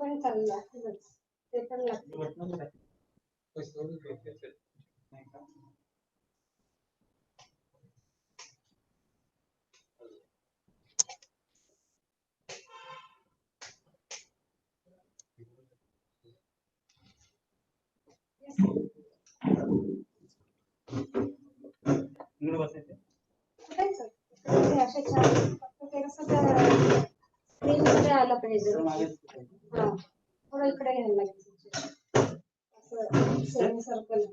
पण चालला ते पण लागतं. असे छान ते कसं स्क्रीनमध्ये आलं पाहिजे. हा थोडं इकडे घ्यायला लागेल असं semi circle.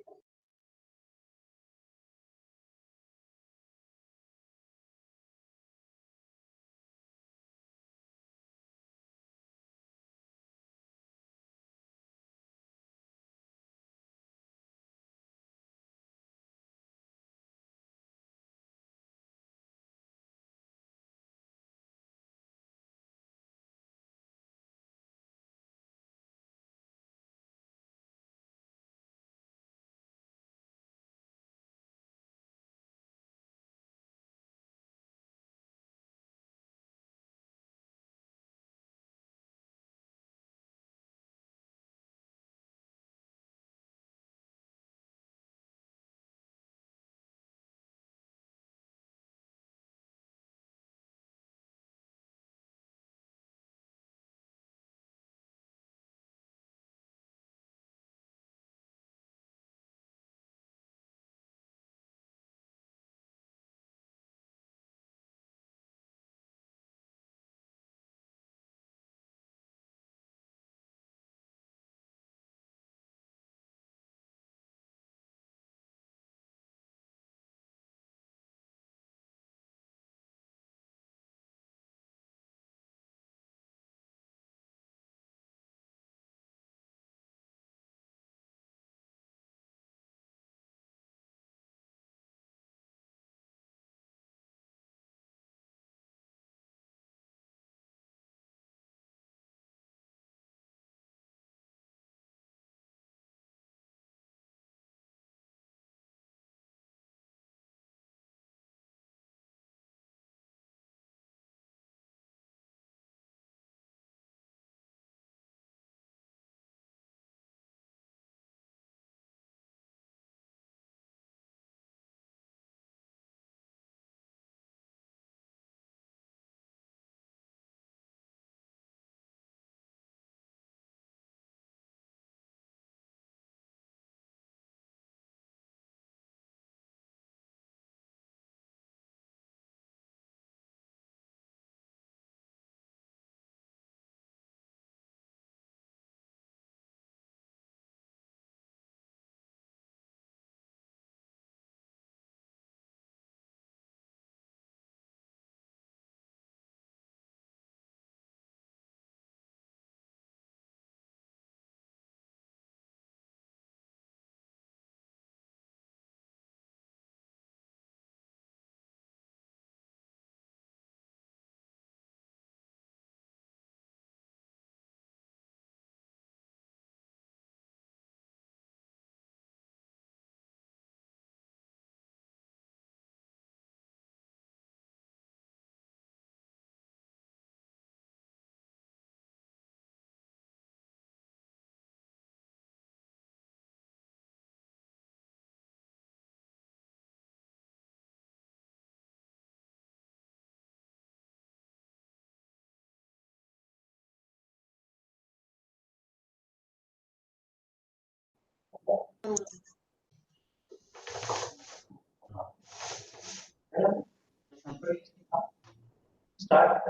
Start.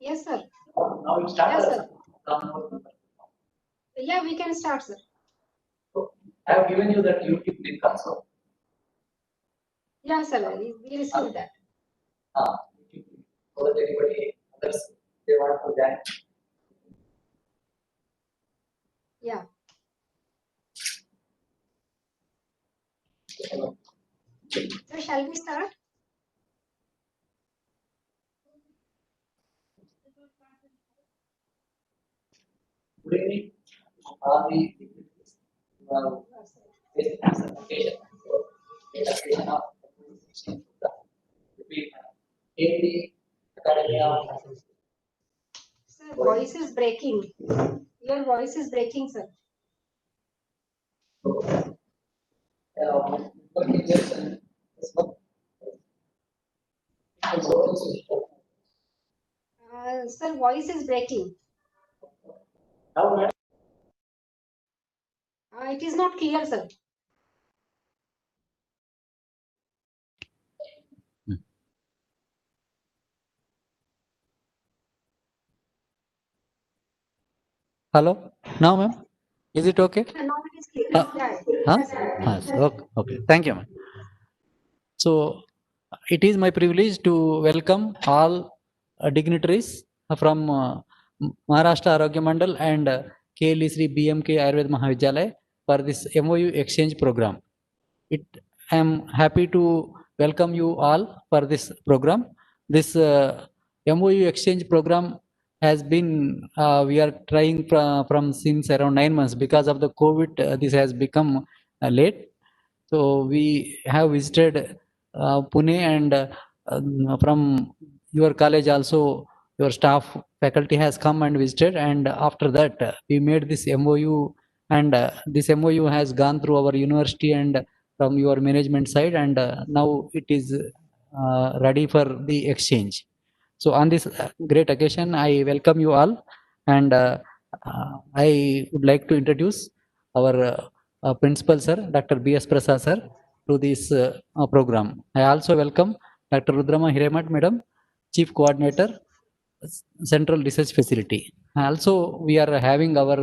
Yes, sir. Now it starts. Yes, sir. Yeah, we can start, sir. So, I have given you that YouTube link also. Yeah, sir. We received that. So that anybody others they want to join. Yeah. So shall we start? Good evening. All the application. So, the application of between KLE Academy of Sir, voice is breaking. Your voice is breaking, sir. Sir, voice is breaking. It is not clear, sir. Hello, now ma'am, is it okay? Now it is clear. Uh, Yeah. Huh? Yes, sir. Yes, okay, okay. Thank you, ma'am. So it is my privilege to welcome all dignitaries from Maharastra Arogya Mandal and KLE Sri BMK Ayurveda Mahavidyalaya for this MoU exchange program. I am happy to welcome you all for this program. This MoU exchange program has been we are trying from since around 9 months. Because of the COVID, this has become late. So we have visited Pune, and from your college also your staff faculty has come and visited, and after that we made this MoU, and this MoU has gone through our university and from your management side, and now it is ready for the exchange. So on this great occasion, I welcome you all, and I would like to introduce our principal sir, Dr. B.S. Prasad sir, to this program. I also welcome Dr. Rudrama Hiremat madam, Chief Coordinator, Central Research Facility. Also, we are having our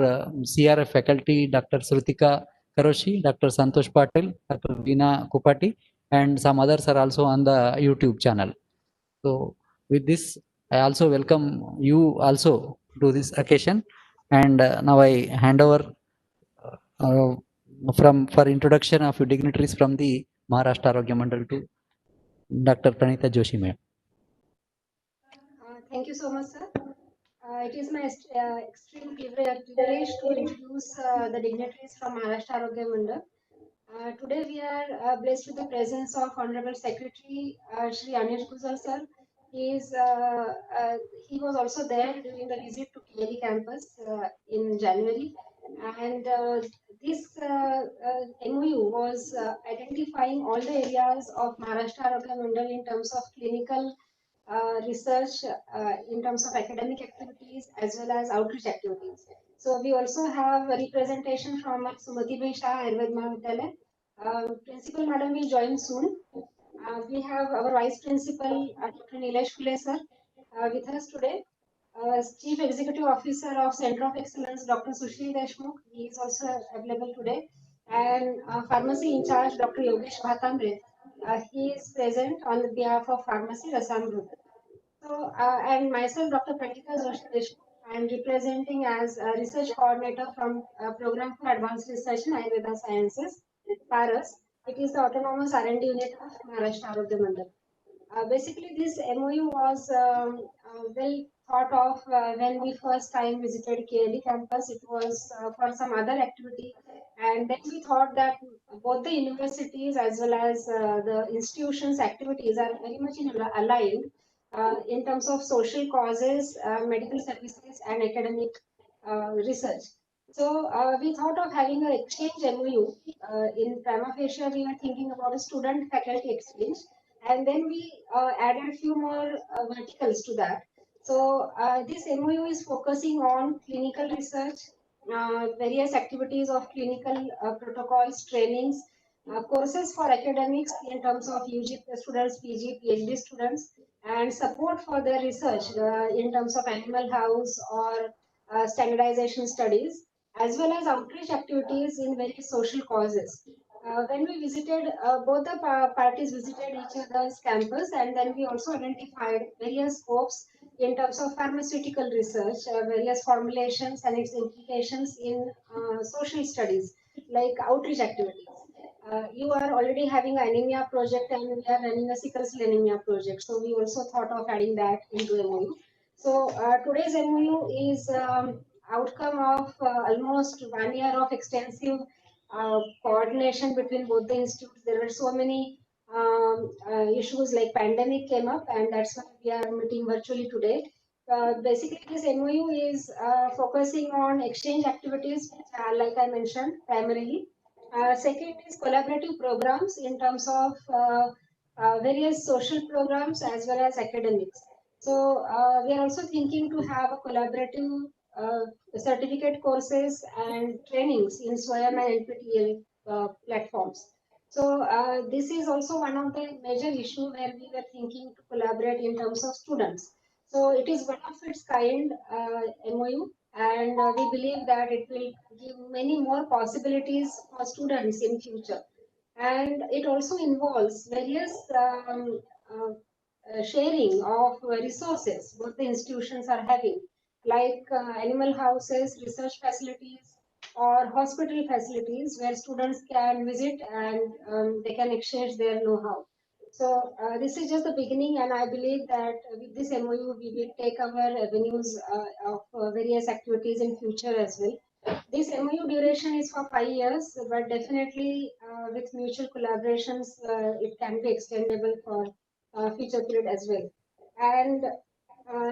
CRF faculty, Dr. Srutika Karoshi, Dr. Santosh Patil, Dr. Veena Kupati, and some others are also on the YouTube channel. So with this, I also welcome you also to this occasion, and now I hand over uh, for introduction of dignitaries from the Maharashtra Arogya Mandal to Dr. Pranita Joshi ma'am. Thank you so much, sir. It is my extreme privilege to introduce the dignitaries from Maharashtra Arogya Mandal. Today we are blessed with the presence of Honorable Secretary Shri Anish Guzar sir. He is he was also there during the visit to KLE campus in January, and this MOU was identifying all the areas of Maharashtra Arogya Mandal in terms of clinical research, in terms of academic activities as well as outreach activities. So we also have a representation from Sumati Bhai Shah Ayurved Mahavidyalaya. Principal madam will join soon. We have our vice principal, Dr. Nilesh Phule sir, with us today. Chief Executive Officer of Center of Excellence, Dr. Sushil Deshmukh, he is also available today. And pharmacy in charge, Dr. Yogesh Bhatamre, he is present on behalf of pharmacy Rasamrut. So, and myself, Dr. Pranita Joshi Deshmukh, I am representing as a research coordinator from Program for Advanced Research in Ayurveda Sciences, PARAS. It is the autonomous R&D unit of Maharashtra Arogya Mandal. Basically, this MOU was well thought of when we first time visited KLE campus. It was for some other activity, and then we thought that both the universities as well as the institutions' activities are very much aligned in terms of social causes, medical services, and academic research. So we thought of having an exchange MOU. In prima facie, we were thinking about a student-faculty exchange, and then we added a few more verticals to that. So this MOU is focusing on clinical research, various activities of clinical protocols, trainings, courses for academics in terms of UG students, PG, PhD students, and support for their research in terms of animal house or standardization studies, as well as outreach activities in various social causes. When we visited, both the parties visited each other's campus, and then we also identified various scopes in terms of pharmaceutical research, various formulations and its implications in social studies, like outreach activities. You are already having an anemia project, and we are running a sickle cell anemia project. So we also thought of adding that into MOU. So today's MOU is outcome of almost 1 year of extensive coordination between both the institutes. There were so many issues like pandemic came up, and that's why we are meeting virtually today. Basically, this MOU is focusing on exchange activities, like I mentioned, primarily. Second is collaborative programs in terms of various social programs as well as academics. So we are also thinking to have a collaborative certificate courses and trainings in SWAYAM and NPTEL platforms. So this is also one of the major issue where we were thinking to collaborate in terms of students. So it is one of its kind MOU, and we believe that it will give many more possibilities for students in future. And it also involves various sharing of resources both the institutions are having, like animal houses, research facilities, or hospital facilities where students can visit and they can exchange their know-how. So this is just the beginning, and I believe that with this MOU we will take our avenues of various activities in future as well. This MOU duration is for 5 years, but definitely with mutual collaborations, it can be extendable for future period as well. And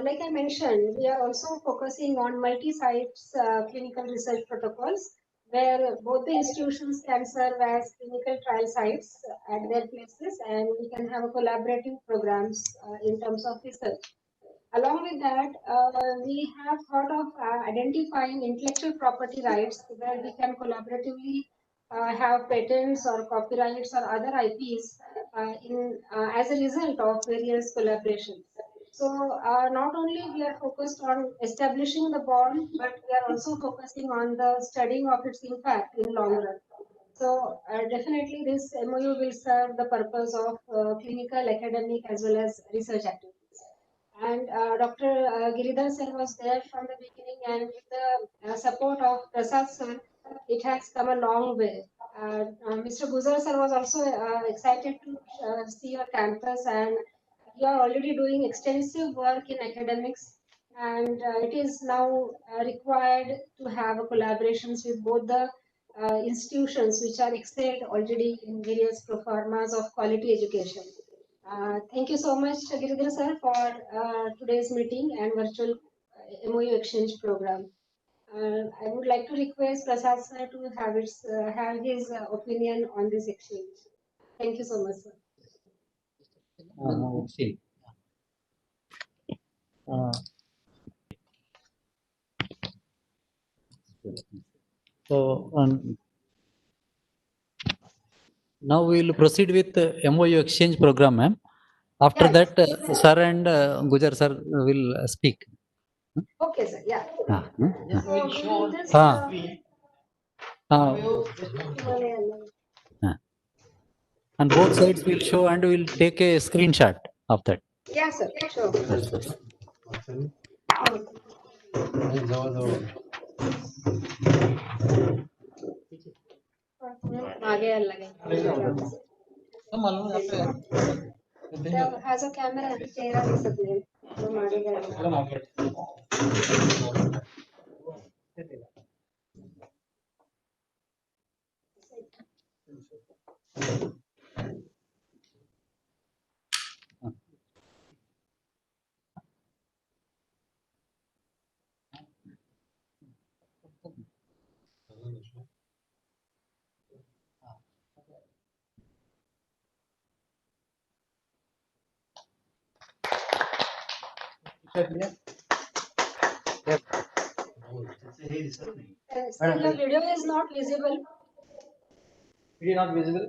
like I mentioned, we are also focusing on multi-sites clinical research protocols, where both the institutions can serve as clinical trial sites at their places, and we can have a collaborative programs in terms of research. Along with that, we have thought of identifying intellectual property rights where we can collaboratively have patents or copyrights or other IPs as a result of various collaborations. So not only we are focused on establishing the bond, but we are also focusing on the studying of its impact in long run. So definitely this MOU will serve the purpose of clinical, academic as well as research activities. And Dr. Giridhar sir was there from the beginning, and with the support of Prasad sir, it has come a long way. Mr. Guzar sir was also excited to see your campus, and you are already doing extensive work in academics, and it is now required to have collaborations with both the institutions which are excelled already in various proformas of quality education. Thank you so much, Giridhar sir, for today's meeting and virtual MOU exchange program. I would like to request Prasad sir to have his opinion on this exchange. Thank you so much, sir. See. So now we will proceed with the MOU exchange program, ma'am. After Yeah, that, sir and Gujar sir will speak. okay, sir. Yeah. Just So we'll we show will the just. screen. And both sides will show and we'll take a screenshot of that. Yeah, sir. Sure. Yes, yes. मागे यायला लागेल. हा जो camera आहे चेहरा दिसत नाही. तो मागे घ्यायला लागेल. Sir, your video is not visible. Video not visible.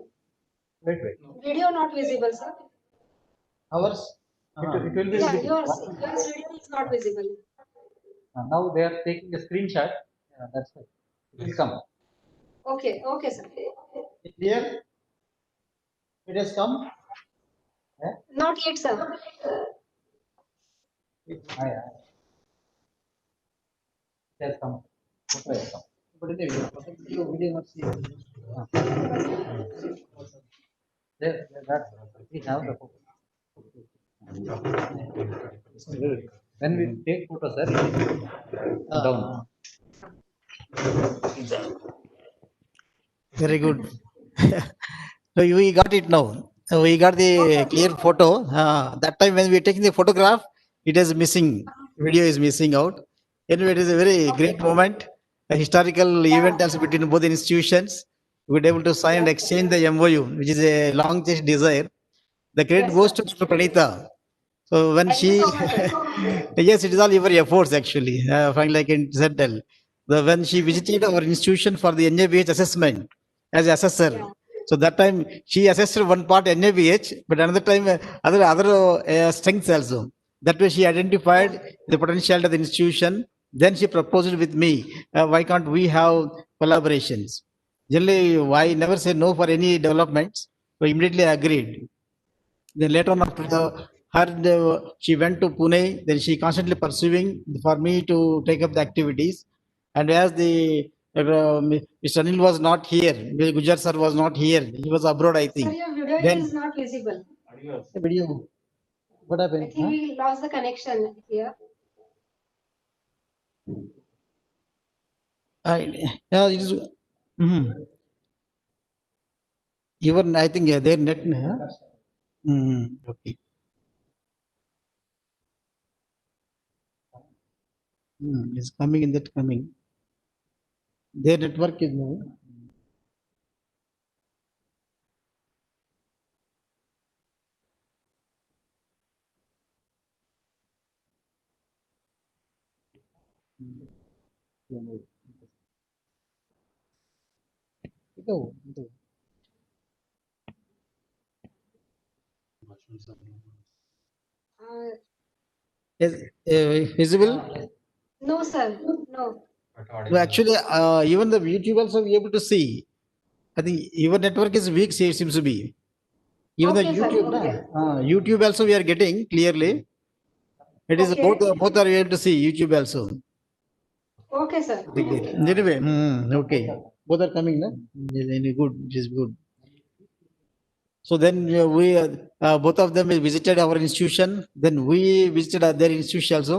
Wait. Video not visible, sir. Ours. It will be Yeah, visible. yours video is not visible. Now they are taking a screenshot. That's it. It will come. Okay, sir. Clear? It has come. Not yet, sir. It has come. Photo has come. But in the video not see. There, that we have the photo. When we take photo, sir, it is down. Very good. So we got it now. We got the clear photo. That time when we were taking the photograph, it is missing. Video is missing out. Anyway, it is a very great moment. A historical event also between both institutions. We were able to sign and exchange the MoU, which is a long chased desire. The credit Yes, goes sir. to Mr. Pranita. So when Thank you she, so much, sir. yes, it is all your efforts actually. Frankly, like in Zentel, when she visited our institution for the NABH assessment as assessor. Yeah. So that time she assessed one part NABH, but another time other strengths also. That way she Yeah. identified the potential of the institution. Then she proposed with me, why can't we have collaborations? Generally, I never say no for any developments. We immediately agreed. Then later on, after she went to Pune. Then she constantly pursuing for me to take up the activities. And as the Mr. Anil was not here, Mr. Gujar sir was not here. He was abroad, I Sir, think. your video is Then not visible. the video. What I happened? think Huh? we lost the connection here. Yeah, it is. Mhm. Even I think their net. Huh? Okay. It's coming in that coming. Their network is no. Ito. Uh, Is visible? no, sir. No. No, actually, even the YouTube also be able to see. I think your network is weak. Seems to be. Even the Okay, sir. YouTube, Okay. YouTube also we are getting clearly. It is Okay. both are able to see YouTube also. Okay, sir. Okay. Anyway, okay, both are coming. No? Good. It is good. So then we both of them visited our institution. Then we visited their institution also.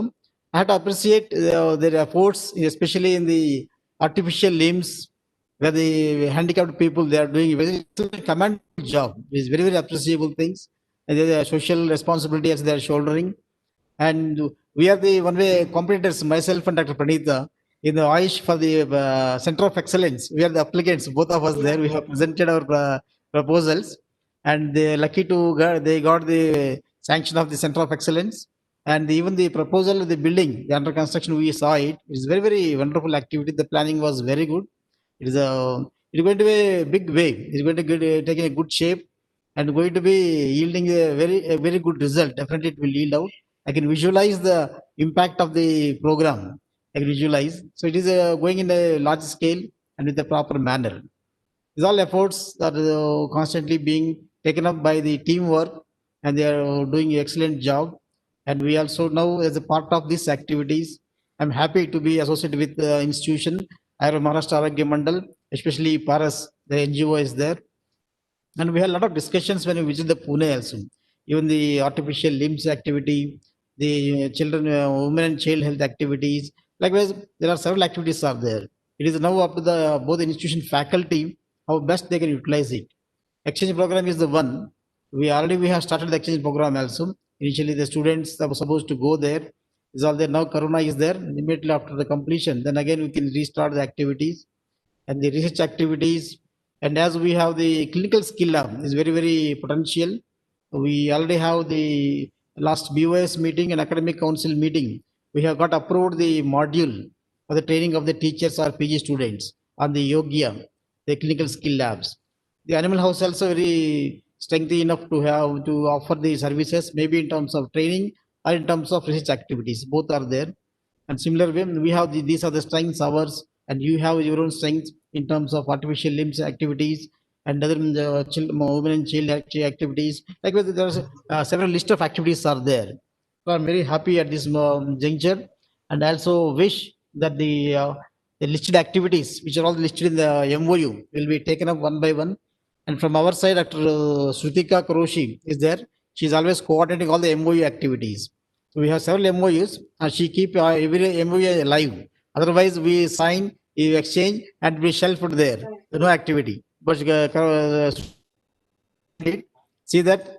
I had to appreciate their efforts, especially in the artificial limbs, where the handicapped people they are doing a very commendable job. It's very appreciable things, and the social responsibility as they are shouldering. And we are the one way competitors, myself and Dr. Pranitha, in the Aish for the Center of Excellence. We are the applicants, both of us there. Yeah. We have presented our proposals, and they lucky to they got the sanction of the Center of Excellence. And even the proposal of the building, the under construction, we saw it. It's very wonderful activity. The planning was very good. It is a it's going to be a big wave. It's going to get taking a good shape and going to be yielding a very good result. Definitely, it will yield out. I can visualize the impact of the program. I can visualize. So it is going in a large scale and with a proper manner. These all efforts are constantly being taken up by the teamwork, and they are doing an excellent job. And we also now, as a part of these activities, I'm happy to be associated with the institution. I have Maharastra Arogya Mandal, especially Paras, the NGO is there. And we had a lot of discussions when we visited the Pune also. Even the artificial limbs activity, the children, women and child health activities. Likewise, there are several activities are there. It is now up to the both institution faculty how best they can utilize it. Exchange program is the one. We have started the exchange program also. Initially, the students that were supposed to go there is all there. Now Corona is there. Immediately after the completion, then again we can restart the activities and the research activities. And as we have the clinical skill lab is very potential. We already have the last BOS meeting and academic council meeting. We have got approved the module for the training of the teachers or PG students on the Yogya, the clinical skill labs. The animal house also very strengthy enough to have to offer the services, maybe in terms of training or in terms of research activities. Both are there. And similar way, we have these are the strengths ours, and you have your own strengths in terms of artificial limbs activities and other women and child activities. Likewise, there are several list of activities are there. So I'm very happy at this juncture, and also wish that the listed activities, which are all listed in the MOU, will be taken up one by one. And from our side, Dr. Shrutika Karoshi is there. She's always coordinating all the MOU activities. So we have several MOUs, and she keep every MOU alive. Otherwise, we sign, we exchange, and we shelf it there. Right. No activity. but see that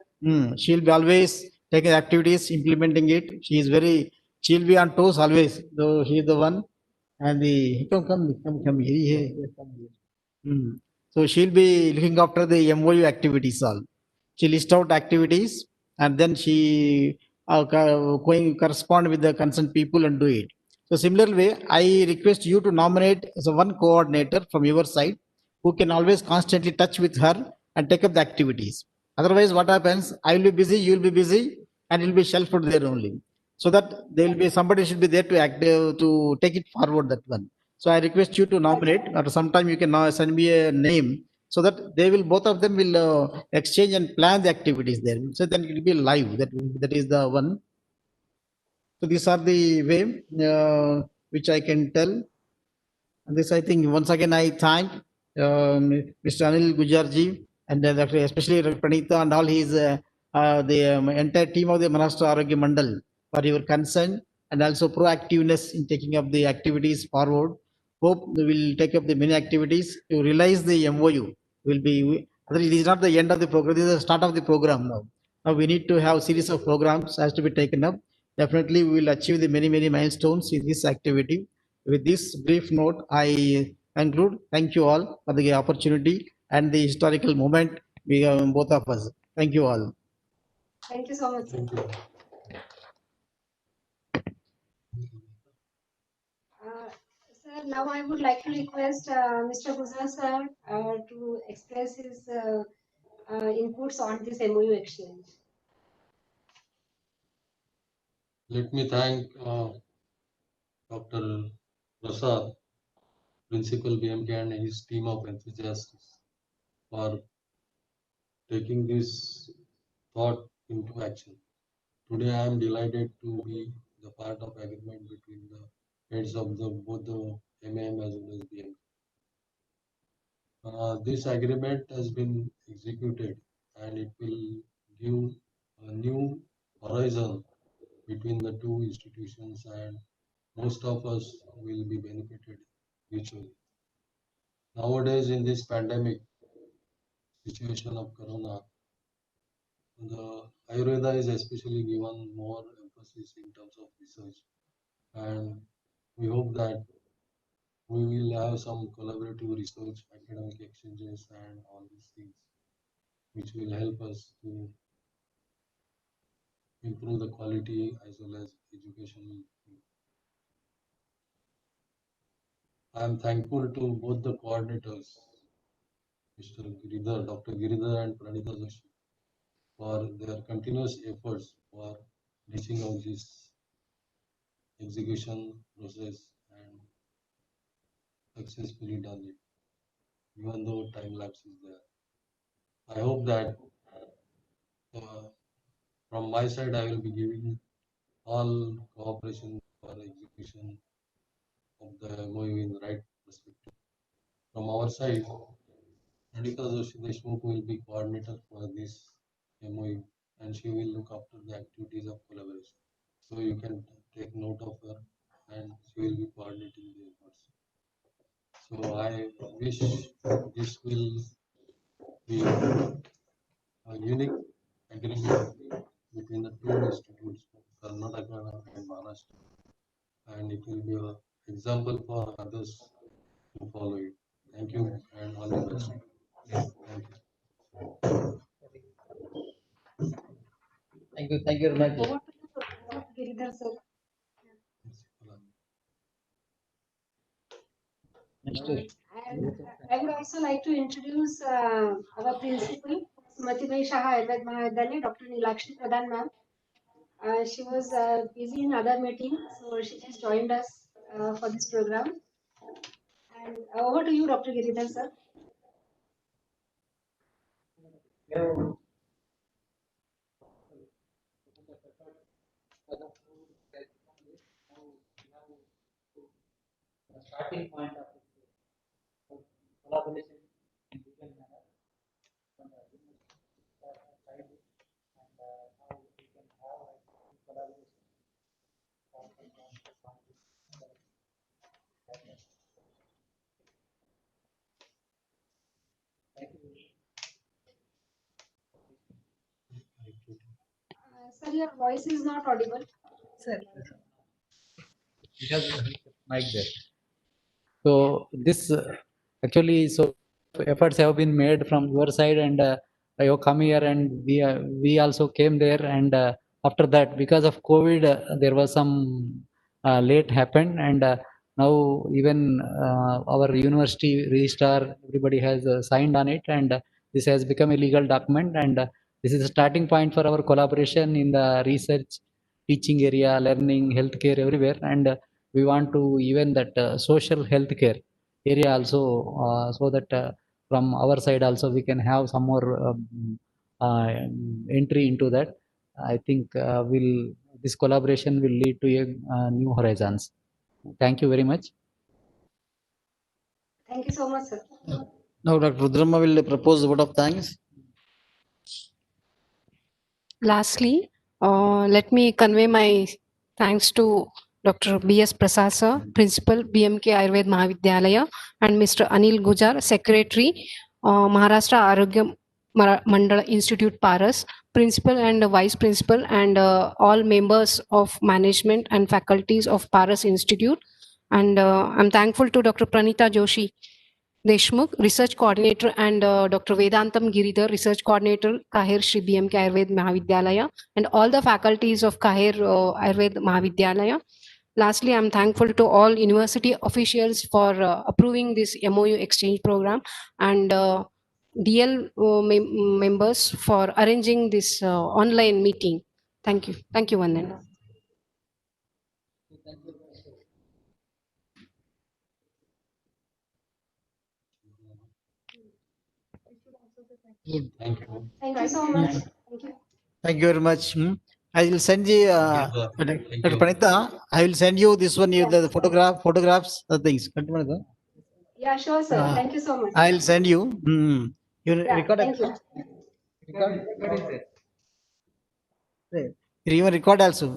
she'll be always taking activities, implementing it. She'll be on toes always. Though she's the one, and the come here. So she'll be looking after the MOU activities all. She list out activities, and then she going correspond with the concerned people and do it. So similar way, I request you to nominate as a one coordinator from your side who can always constantly touch with her and take up the activities. Otherwise, what happens? I will be busy, you will be busy, and you'll be shelved there only. So that there will be somebody should be there to act to take it forward that one. So I request you to nominate, or sometime you can send me a name so that they will both of them will exchange and plan the activities there. So then it will be live. That is the one. So these are the way which I can tell. And this, I think, once again, I thank Mr. Anil Gujarji and especially Pranita and all his the entire team of the Maharastra Arogya Mandal for your concern and also proactiveness in taking up the activities forward. Hope we will take up the many activities to realize the MOU. Will be. It is not the end of the program. This is the start of the program now. Now we need to have series of programs has to be taken up. Definitely, we will achieve the many milestones in this activity. With this brief note, I conclude. Thank you all for the opportunity and the historical moment we have both of us. Thank you all. Thank you so much, sir. Sir, now I would like to request Mr. Guza sir to express his inputs on this MOU exchange. Let me thank Dr. Prasad, Principal BMK, and his team of enthusiasts for taking this thought into action. Today, I am delighted to be the part of agreement between the heads of both the MAM as well as BMK. This agreement has been executed, and it will give a new horizon between the two institutions, and most of us will be benefited mutually. Nowadays, in this pandemic situation of Corona, the Ayurveda is especially given more emphasis in terms of research, and we hope that we will have some collaborative research, academic exchanges, and all these things, which will help us to improve the quality as well as education. I am thankful to both the coordinators, Mr. Giridhar, Dr. Giridhar and Pranita Joshi, for their continuous efforts for reaching out this execution process and successfully done it, even though time lapse is there. I hope that uh, from my side, I will be giving all cooperation for execution of the MOU in the right perspective. From our side, Pranita Joshi Deshmukh will be coordinator for this MOU, and she will look after the activities of collaboration. So you can take note of her, and she will be coordinating the efforts. So I wish this will be a unique agreement between the two institutes, Karnataka and Maharashtra, and it will be an example for others to follow it. Thank you and all the best. Thank you. Thank you very much. Over to you, Giridhar sir. And I would also like to introduce our principal, Sumatibai Shah Ayurved Mahavidyalaya, Dr. Nilakshi Pradhan ma'am. She was busy in other meeting, so she just joined us for this program. And over to you, Dr. Giridhar sir. Starting point of collaboration in different manner from the side and how we can have collaboration. Actually, your voice is not audible. Mic there. So this actually, so efforts have been made from your side, and you come here, and we also came there, and after that, because of COVID, there was some late happened, and now even our university registrar, everybody has signed on it, and this has become a legal document, and this is a starting point for our collaboration in the research, teaching area, learning, healthcare, everywhere, and we want to even that social healthcare area also, so that from our side also we can have some more entry into that. I think this collaboration will lead to a new horizons. Thank you very much. Thank you so much, sir. Now Dr. Rudrama will propose a vote of thanks. Lastly, let me convey my thanks to Dr. B.S. Prasad sir, Principal, BMK Ayurved Mahavidyalaya, and Mr. Anil Gujar, Secretary, Maharastra Arogya Mandal Institute, Paras, Principal and Vice Principal, and all members of management and faculties of Paras Institute. And I'm thankful to Dr. Pranita Joshi Deshmukh, Research Coordinator, and Dr. Vedantam Giridhar, Research Coordinator, Kahir Shri BMK Ayurved Mahavidyalaya, and all the faculties of Kahir Ayurved Mahavidyalaya. Lastly, I'm thankful to all university officials for approving this MoU exchange program, and DL members for arranging this online meeting. Thank you. Thank you, Vandan. Thank you. Thank you so much. Thank you. Thank you very much. I will send you, Thank Dr. you. Pranita, I will send you this one, you the photographs, the things. Yeah, sure, sir. Thank you so much. I'll send you. You Yeah, record thank you. You even record also.